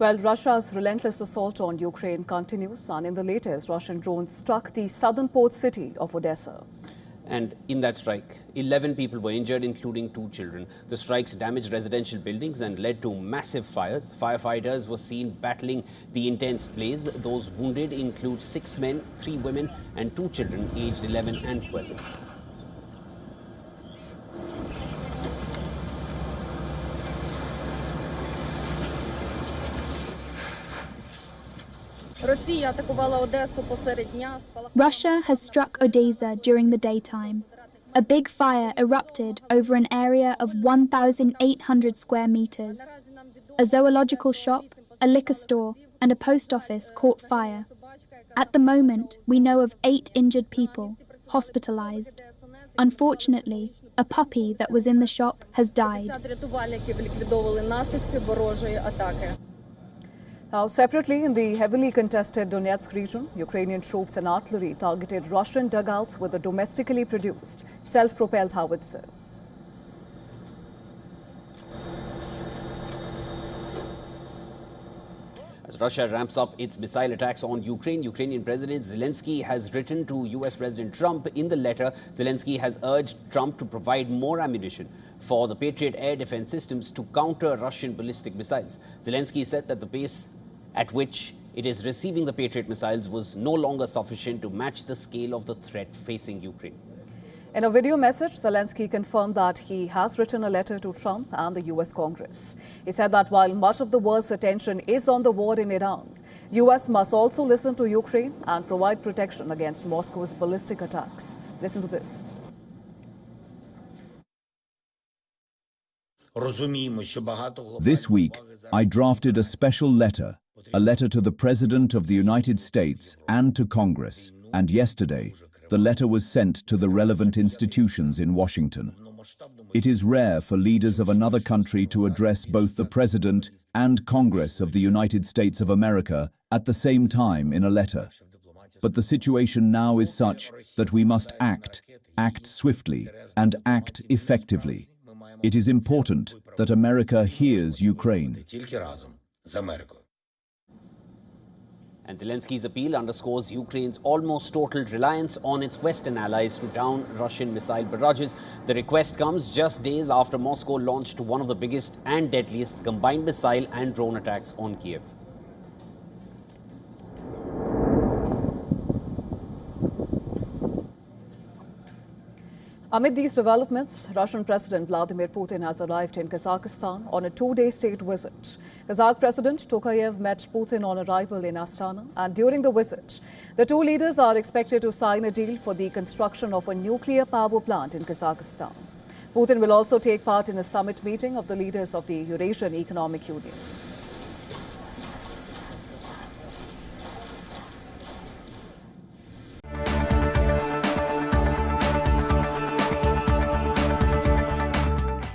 Well, Russia's relentless assault on Ukraine continues, and in the latest, Russian drones struck the southern port city of Odesa. And in that strike, 11 people were injured, including 2 children. The strikes damaged residential buildings and led to massive fires. Firefighters were seen battling the intense blaze. Those wounded include 6 men, 3 women, and 2 children aged 11 and 12. Russia has struck Odesa during the daytime. A big fire erupted over an area of 1,800 square meters. A zoological shop, a liquor store, and a post office caught fire. At the moment, we know of 8 injured people, hospitalized. Unfortunately, a puppy that was in the shop has died. Now, separately, in the heavily contested Donetsk region, Ukrainian troops and artillery targeted Russian dugouts with a domestically produced self-propelled howitzer. As Russia ramps up its missile attacks on Ukraine, Ukrainian President Zelensky has written to US President Trump. In the letter, Zelensky has urged Trump to provide more ammunition for the Patriot air defense systems to counter Russian ballistic missiles. Zelensky said that the pace at which it is receiving the Patriot missiles was no longer sufficient to match the scale of the threat facing Ukraine. In a video message, Zelensky confirmed that he has written a letter to Trump and the US Congress. He said that while much of the world's attention is on the war in Iran, US must also listen to Ukraine and provide protection against Moscow's ballistic attacks. Listen to this. This week, I drafted a special letter, a letter to the President of the United States and to Congress, and yesterday, the letter was sent to the relevant institutions in Washington. It is rare for leaders of another country to address both the President and Congress of the United States of America at the same time in a letter. But the situation now is such that we must act swiftly, and act effectively. It is important that America hears Ukraine. And Zelensky's appeal underscores Ukraine's almost total reliance on its Western allies to down Russian missile barrages. The request comes just days after Moscow launched one of the biggest and deadliest combined missile and drone attacks on Kiev. Amid these developments, Russian President Vladimir Putin has arrived in Kazakhstan on a 2-day state visit. Kazakh President Tokayev met Putin on arrival in Astana, and during the visit, the 2 leaders are expected to sign a deal for the construction of a nuclear power plant in Kazakhstan. Putin will also take part in a summit meeting of the leaders of the Eurasian Economic Union.